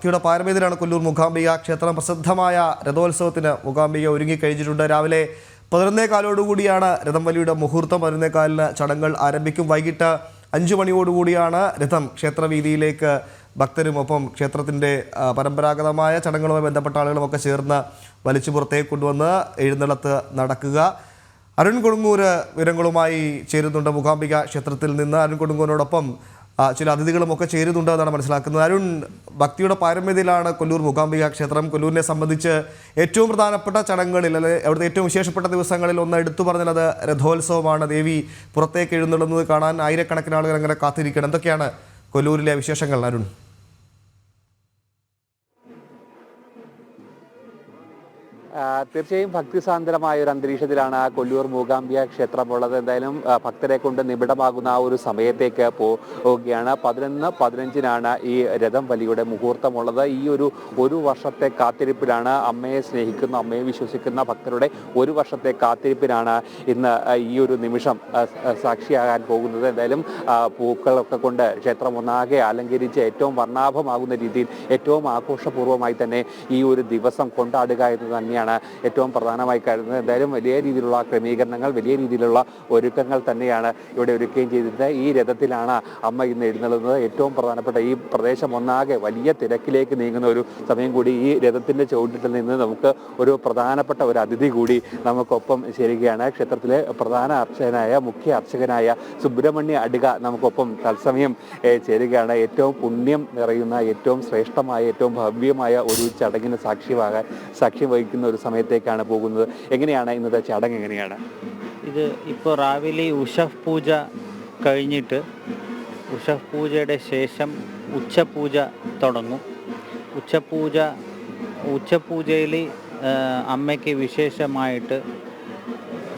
ഭക്തിയുടെ പാരമ്യത്തിലാണ് കൊല്ലൂർ മൂകാംബിക ക്ഷേത്രം. പ്രസിദ്ധമായ രഥോത്സവത്തിന് മൂകാംബിക ഒരുങ്ങിക്കഴിഞ്ഞിട്ടുണ്ട്. രാവിലെ 11:15 രഥം വലിയുടെ മുഹൂർത്തം. 11:15 ചടങ്ങുകൾ ആരംഭിക്കും. വൈകിട്ട് 5 മണിയോടുകൂടിയാണ് രഥം ക്ഷേത്രവീതിയിലേക്ക് ഭക്തരും ഒപ്പം ക്ഷേത്രത്തിൻ്റെ പരമ്പരാഗതമായ ചടങ്ങുകളുമായി ബന്ധപ്പെട്ട ആളുകളുമൊക്കെ ചേർന്ന് വലിച്ചു പുറത്തേക്ക് കൊണ്ടുവന്ന് എഴുന്നള്ളത്ത് നടക്കുക. അരുൺ കൊടുങ്ങൂര് വിവരങ്ങളുമായി ചേരുന്നുണ്ട് മൂകാംബിക ക്ഷേത്രത്തിൽ നിന്ന്. അരുൺ കൊടുങ്ങൂരിനോടൊപ്പം ചില അതിഥികളുമൊക്കെ ചേരുന്നുണ്ട് എന്നാണ് മനസ്സിലാക്കുന്നത്. അരുൺ, ഭക്തിയുടെ പാരമ്യതയിലാണ് കൊല്ലൂർ മൂകാംബിക ക്ഷേത്രം. കൊല്ലൂരിനെ സംബന്ധിച്ച് ഏറ്റവും പ്രധാനപ്പെട്ട ചടങ്ങുകളിൽ, അല്ലെ അവിടുത്തെ ഏറ്റവും വിശേഷപ്പെട്ട ദിവസങ്ങളിൽ ഒന്ന് എടുത്തു പറഞ്ഞാൽ അത് രഥോത്സവമാണ്. ദേവി പുറത്തേക്ക് എഴുന്നള്ളുന്നത് കാണാൻ ആയിരക്കണക്കിന് ആളുകൾ അങ്ങനെ കാത്തിരിക്കണം. എന്തൊക്കെയാണ് കൊല്ലൂരിലെ വിശേഷങ്ങൾ അരുൺ? തീർച്ചയായും ഭക്തിസാന്ദ്രമായ ഒരു അന്തരീക്ഷത്തിലാണ് കൊല്ലൂർ മൂകാംബിക ക്ഷേത്രമുള്ളത്. എന്തായാലും ഭക്തരെ കൊണ്ട് നിബിഡമാകുന്ന ആ ഒരു സമയത്തേക്ക് പോവുകയാണ്. 11:15 ഈ രഥം വലിയുടെ മുഹൂർത്തമുള്ളത്. ഈ ഒരു വർഷത്തെ കാത്തിരിപ്പിലാണ്, അമ്മയെ സ്നേഹിക്കുന്ന, അമ്മയെ വിശ്വസിക്കുന്ന ഭക്തരുടെ ഒരു വർഷത്തെ കാത്തിരിപ്പിനാണ് ഇന്ന് ഈ ഒരു നിമിഷം സാക്ഷിയാകാൻ പോകുന്നത്. എന്തായാലും പൂക്കളൊക്കെ കൊണ്ട് ക്ഷേത്രം ഒന്നാകെ അലങ്കരിച്ച് ഏറ്റവും വർണ്ണാഭമാകുന്ന രീതിയിൽ ഏറ്റവും ആഘോഷപൂർവ്വമായി തന്നെ ഈ ഒരു ദിവസം കൊണ്ടാടുക എന്ന് തന്നെയാണ് ഏറ്റവും പ്രധാനമായി കരുതുന്നത്. എന്തായാലും വലിയ രീതിയിലുള്ള ക്രമീകരണങ്ങൾ, വലിയ രീതിയിലുള്ള ഒരുക്കങ്ങൾ തന്നെയാണ് ഇവിടെ ഒരുക്കുകയും ചെയ്തിരുന്നത്. ഈ രഥത്തിലാണ് അമ്മ ഇന്ന് എഴുന്നള്ളുന്നത്. ഏറ്റവും പ്രധാനപ്പെട്ട ഈ പ്രദേശം ഒന്നാകെ വലിയ തിരക്കിലേക്ക് നീങ്ങുന്ന ഒരു സമയം കൂടി. ഈ രഥത്തിൻ്റെ ചുവട്ടിൽ നിന്ന് നമുക്ക് ഒരു പ്രധാനപ്പെട്ട ഒരു അതിഥി കൂടി നമുക്കൊപ്പം ചേരുകയാണ്. ക്ഷേത്രത്തിലെ പ്രധാന അർച്ചകനായ, മുഖ്യ അർച്ചകനായ സുബ്രഹ്മണ്യ അടിക നമുക്കൊപ്പം തത്സമയം ചേരുകയാണ്. ഏറ്റവും പുണ്യം നിറയുന്ന, ഏറ്റവും ശ്രേഷ്ഠമായ, ഏറ്റവും ഭവ്യമായ ഒരു ചടങ്ങിന് സാക്ഷ്യം വഹിക്കുന്ന ഒരു സമയത്തേക്കാണ് പോകുന്നത്. എങ്ങനെയാണ് ഇന്നത്തെ ചടങ്ങ്? എങ്ങനെയാണ് ഇത്? ഇപ്പോൾ രാവിലെ ഉഷഫ് പൂജ കഴിഞ്ഞിട്ട് ഉഷഫ് പൂജയുടെ ശേഷം ഉച്ചപൂജ തുടങ്ങും. ഉച്ചപൂജയിൽ അമ്മയ്ക്ക് വിശേഷമായിട്ട്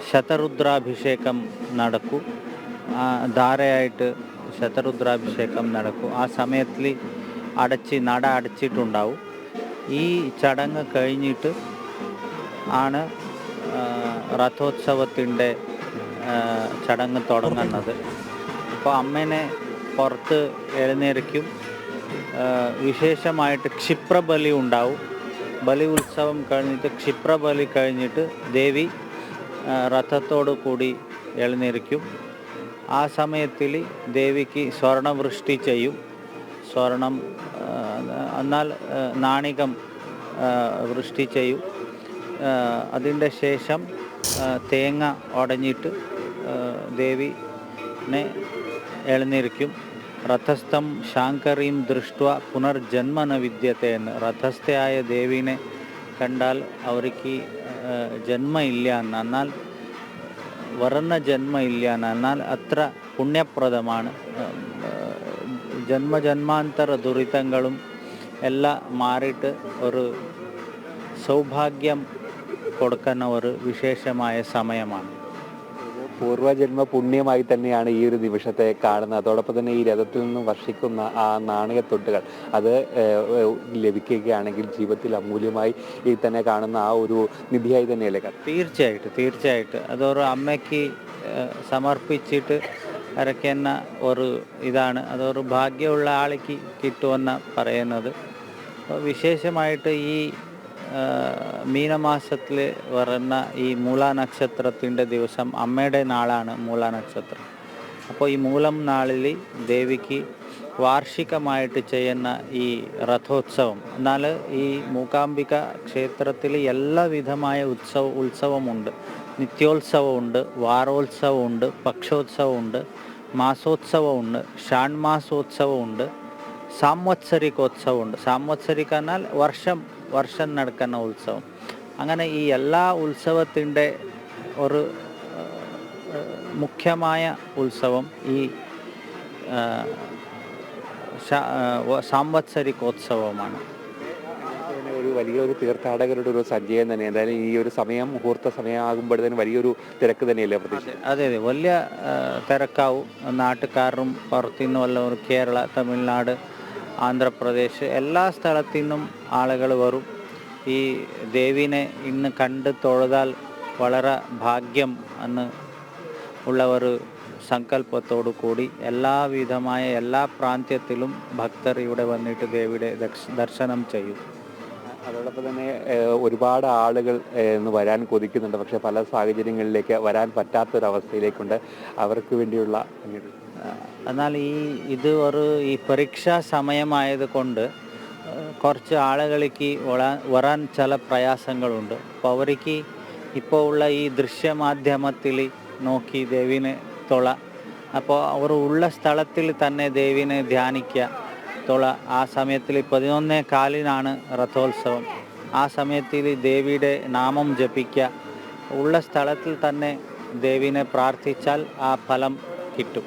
ശതരുദ്രാഭിഷേകം നടക്കും. ധാരയായിട്ട് ശതരുദ്രാഭിഷേകം നടക്കും. ആ സമയത്തിൽ നട അടച്ചിട്ടുണ്ടാവും. ഈ ചടങ്ങ് കഴിഞ്ഞിട്ട് ആണ് രഥോത്സവത്തിൻ്റെ ചടങ്ങ് തുടങ്ങുന്നത്. അപ്പോൾ അമ്മേനെ പുറത്ത് എഴുന്നേൽക്കും. വിശേഷമായിട്ട് ക്ഷിപ്രബലി ഉണ്ടാവും. ബലി ഉത്സവം കഴിഞ്ഞിട്ട്, ക്ഷിപ്രബലി കഴിഞ്ഞിട്ട് ദേവി രഥത്തോടു കൂടി എഴുന്നേൽക്കും. ആ സമയത്തിൽ ദേവിക്ക് സ്വർണവൃഷ്ടി ചെയ്യും. സ്വർണം എന്നാൽ നാണികം വൃഷ്ടി ചെയ്യും. അതിൻ്റെ ശേഷം തേങ്ങ ഉടഞ്ഞിട്ട് ദേവിനെ എഴുന്നേൽക്കും. രഥസ്ഥം ശാങ്കരീം ദൃഷ്ട്വ പുനർജന്മന വിദ്യത്തെ എന്ന്. രഥസ്ഥയായ ദേവിനെ കണ്ടാൽ അവർക്ക് ജന്മ ഇല്ല എന്ന്, എന്നാൽ വർണ്ണ ജന്മ ഇല്ല എന്ന്, എന്നാൽ അത്ര പുണ്യപ്രദമാണ്. ജന്മാന്തര ദുരിതങ്ങളും എല്ലാം മാറിയിട്ട് ഒരു സൗഭാഗ്യം കൊടുക്കുന്ന ഒരു വിശേഷമായ സമയമാണ്. പൂർവ്വജന്മ പുണ്യമായി തന്നെയാണ് ഈ ഒരു നിമിഷത്തെ കാണുന്നത്. അതോടൊപ്പം തന്നെ ഈ രഥത്തിൽ നിന്നും വർഷിക്കുന്ന ആ നാണയത്തൊട്ടുകൾ അത് ലഭിക്കുകയാണെങ്കിൽ ജീവിതത്തിൽ അമൂല്യമായി ഈ തന്നെ കാണുന്ന ആ ഒരു നിധിയായി തന്നെയല്ലേ? തീർച്ചയായിട്ടും അതൊരു അമ്മയ്ക്ക് സമർപ്പിച്ചിട്ട് ഇറക്കുന്ന ഒരു ഇതാണ്. അതൊരു ഭാഗ്യമുള്ള ആൾക്ക് കിട്ടുമെന്ന് പറയുന്നത്. വിശേഷമായിട്ട് ഈ മീനമാസത്തിൽ വരുന്ന ഈ മൂല നക്ഷത്രത്തിൻ്റെ ദിവസം അമ്മയുടെ നാളാണ് മൂല നക്ഷത്രം. അപ്പോൾ ഈ മൂലം നാളിൽ ദേവിക്ക് വാർഷികമായിട്ട് ചെയ്യുന്ന ഈ രഥോത്സവം. എന്നാൽ ഈ മൂകാംബിക ക്ഷേത്രത്തിൽ എല്ലാ വിധമായ ഉത്സവമുണ്ട്. നിത്യോത്സവമുണ്ട്, വാരോത്സവമുണ്ട്, പക്ഷോത്സവമുണ്ട്, മാസോത്സവമുണ്ട്, ഷാൺമാസോത്സവമുണ്ട്, സാംവത്സരികോത്സവമുണ്ട്. സാംവത്സരിക എന്നാൽ വർഷം നടക്കുന്ന ഉത്സവം. അങ്ങനെ ഈ എല്ലാ ഉത്സവത്തിൻ്റെ ഒരു മുഖ്യമായ ഉത്സവം ഈ സാംവത്സരികോത്സവമാണ്. ഒരു വലിയൊരു തീർത്ഥാടകരുടെ ഒരു സജ്ജയം തന്നെ. എന്തായാലും ഈ ഒരു സമയം, മുഹൂർത്ത സമയമാകുമ്പോഴത്തേനും വലിയൊരു തിരക്ക് തന്നെയല്ലേ പ്രതീക്ഷ? അതെ, വലിയ തിരക്കാവും. നാട്ടുകാരും പുറത്തുനിന്ന് വല്ലവരും, കേരള, തമിഴ്നാട്, ആന്ധ്രാപ്രദേശ് എല്ലാ സ്ഥലത്തു നിന്നും ആളുകൾ വരും. ഈ ദേവിനെ ഇന്ന് കണ്ട് തൊഴുതാൽ വളരെ ഭാഗ്യം എന്ന് ഉള്ള ഒരു സങ്കല്പത്തോടു കൂടി എല്ലാവിധമായ എല്ലാ പ്രാന്ത്യത്തിലും ഭക്തർ ഇവിടെ വന്നിട്ട് ദേവിയുടെ ദർശനം ചെയ്യും. അതോടൊപ്പം തന്നെ ഒരുപാട് ആളുകൾ ഇന്ന് വരാൻ കൊതിക്കുന്നുണ്ട്. പക്ഷേ പല സാഹചര്യങ്ങളിലേക്ക് വരാൻ പറ്റാത്തൊരവസ്ഥയിലേക്കുണ്ട്. അവർക്ക് വേണ്ടിയുള്ള എന്നാൽ ഇത് ഈ പരീക്ഷാ സമയമായത് കൊണ്ട് കുറച്ച് ആളുകൾക്ക് വരാൻ ചില പ്രയാസങ്ങളുണ്ട്. അപ്പോൾ അവർക്ക് ഇപ്പോൾ ഉള്ള ഈ ദൃശ്യമാധ്യമത്തിൽ നോക്കി ദേവിനെ തൊഴ, അപ്പോൾ അവർ ഉള്ള സ്ഥലത്തിൽ തന്നെ ദേവിനെ ധ്യാനിക്കുക, തൊഴ. ആ സമയത്തിൽ 11:15 രഥോത്സവം. ആ സമയത്തിൽ ദേവിയുടെ നാമം ജപിക്കുക, ഉള്ള സ്ഥലത്തിൽ തന്നെ ദേവിനെ പ്രാർത്ഥിച്ചാൽ ആ ഫലം കിട്ടും.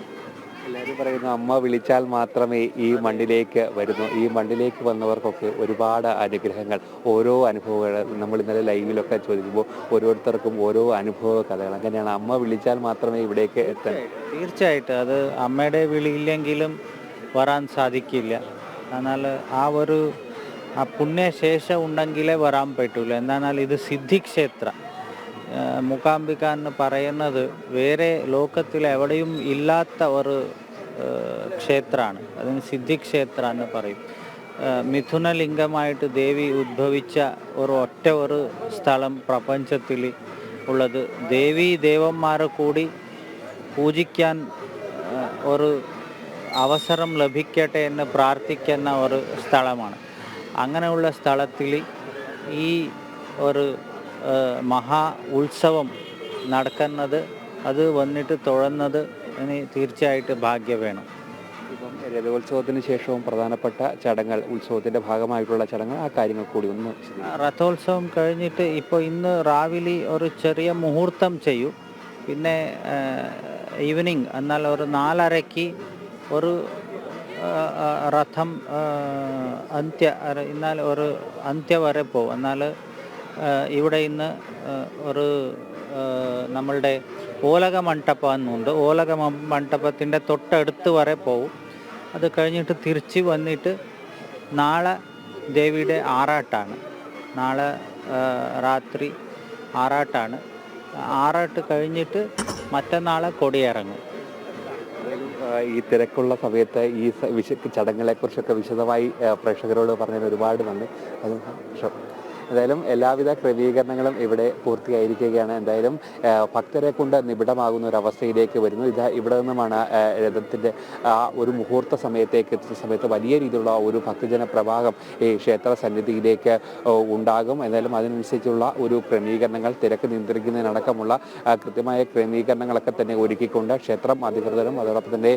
എല്ലാവരും പറയുന്നു അമ്മ വിളിച്ചാൽ മാത്രമേ ഈ മണ്ണിലേക്ക് വരുന്നു. ഈ മണ്ണിലേക്ക് വന്നവർക്കൊക്കെ ഒരുപാട് അനുഗ്രഹങ്ങൾ, ഓരോ അനുഭവങ്ങൾ നമ്മൾ ഇന്നലെ ലൈവിലൊക്കെ ചോദിക്കുമ്പോൾ ഓരോരുത്തർക്കും ഓരോ അനുഭവ കഥകൾ. അങ്ങനെയാണ് അമ്മ വിളിച്ചാൽ മാത്രമേ ഇവിടേക്ക് എത്താൻ. തീർച്ചയായിട്ടും അത് അമ്മയുടെ വിളിയില്ലെങ്കിലും വരാൻ സാധിക്കില്ല. എന്നാൽ ആ പുണ്യശേഷം ഉണ്ടെങ്കിലേ വരാൻ പറ്റൂല. എന്നാൽ ഇത് സിദ്ധിക്ഷേത്ര മൂകാംബിക എന്ന് പറയുന്നത് വേറെ ലോകത്തിൽ എവിടെയും ഇല്ലാത്ത ഒരു ക്ഷേത്രമാണ്. അതിന് സിദ്ധിക്ഷേത്ര എന്ന് പറയും. മിഥുനലിംഗമായിട്ട് ദേവി ഉദ്ഭവിച്ച ഒരു സ്ഥലം പ്രപഞ്ചത്തിൽ ഉള്ളത്. ദേവീ ദേവന്മാരെ കൂടി പൂജിക്കാൻ ഒരു അവസരം ലഭിക്കട്ടെ എന്ന് പ്രാർത്ഥിക്കുന്ന ഒരു സ്ഥലമാണ്. അങ്ങനെയുള്ള സ്ഥലത്തിൽ ഈ ഒരു മഹാ ഉത്സവം നടക്കുന്നത്, അത് വന്നിട്ട് തൊഴുന്നത് തീർച്ചയായിട്ടും ഭാഗ്യം വേണം. ഇപ്പം രഥോത്സവത്തിന് ശേഷവും പ്രധാനപ്പെട്ട ചടങ്ങുകൾ, ഉത്സവത്തിൻ്റെ ഭാഗമായിട്ടുള്ള ചടങ്ങ്, ആ കാര്യങ്ങൾ കൂടി ഒന്ന്. രഥോത്സവം കഴിഞ്ഞിട്ട് ഇപ്പോൾ ഇന്ന് രാവിലെ ഒരു ചെറിയ മുഹൂർത്തം ചെയ്യും. പിന്നെ ഈവനിങ് എന്നാൽ ഒരു 4:30 ഒരു രഥം എന്നാൽ ഒരു അന്ത്യ വരെ പോകും. എന്നാൽ ഇവിടെ ഇന്ന് ഒരു നമ്മളുടെ ഓലക മണ്ഡപം എന്നുണ്ട്. ഓലക മണ്ഡപത്തിൻ്റെ തൊട്ടടുത്ത് വരെ പോകും. അത് കഴിഞ്ഞിട്ട് തിരിച്ച് വന്നിട്ട് നാളെ ദേവിയുടെ ആറാട്ടാണ്. നാളെ രാത്രി ആറാട്ടാണ്. ആറാട്ട് കഴിഞ്ഞിട്ട് മറ്റന്നാളെ കൊടിയിറങ്ങും. ഈ തിരക്കുള്ള സമയത്ത് ഈ ചടങ്ങുകളെക്കുറിച്ചൊക്കെ വിശദമായി പ്രേക്ഷകരോട് പറഞ്ഞതിന് ഒരുപാട് നന്ദി. എന്തായാലും എല്ലാവിധ ക്രമീകരണങ്ങളും ഇവിടെ പൂർത്തിയായിരിക്കുകയാണ്. എന്തായാലും ഭക്തരെ കൊണ്ട് നിബിഡമാകുന്ന ഒരു അവസ്ഥയിലേക്ക് വരുന്നു. ഇവിടെ നിന്നുമാണ് രഥത്തിൻ്റെ ആ ഒരു മുഹൂർത്ത സമയത്തേക്ക് എത്തുന്ന സമയത്ത് വലിയ രീതിയിലുള്ള ഒരു ഭക്തജന പ്രവാഹം ഈ ക്ഷേത്ര സന്നിധിയിലേക്ക് ഉണ്ടാകും. എന്തായാലും അതിനനുസരിച്ചുള്ള ഒരു ക്രമീകരണങ്ങൾ, തിരക്ക് നിയന്ത്രിക്കുന്നതിനടക്കമുള്ള കൃത്യമായ ക്രമീകരണങ്ങളൊക്കെ തന്നെ ഒരുക്കിക്കൊണ്ട് ക്ഷേത്രം അധികൃതരും അതോടൊപ്പം തന്നെ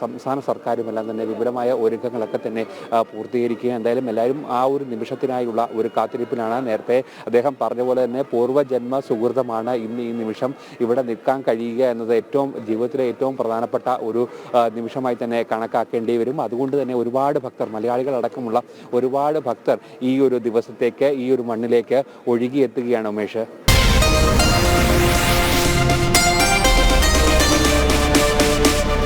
സംസ്ഥാന സർക്കാരുമെല്ലാം തന്നെ വിപുലമായ ഒരുക്കങ്ങളൊക്കെ തന്നെ പൂർത്തീകരിക്കുക. എന്തായാലും എല്ലാവരും ആ ഒരു നിമിഷത്തിനായുള്ള ഒരു കാത്തിരിപ്പ്. നേരത്തെ അദ്ദേഹം പറഞ്ഞ പോലെ തന്നെ പൂർവ്വജന്മ സുഹൃതമാണ് ഇന്ന് ഈ നിമിഷം ഇവിടെ നിൽക്കാൻ കഴിയുക എന്നത് ജീവിതത്തിലെ ഏറ്റവും പ്രധാനപ്പെട്ട ഒരു നിമിഷമായി തന്നെ കണക്കാക്കേണ്ടി വരും. അതുകൊണ്ട് തന്നെ ഒരുപാട് ഭക്തർ, മലയാളികളടക്കമുള്ള ഒരുപാട് ഭക്തർ ഈ ഒരു ദിവസത്തേക്ക്, ഈ ഒരു മണ്ണിലേക്ക് ഒഴുകിയെത്തുകയാണ് ഉമേഷ്.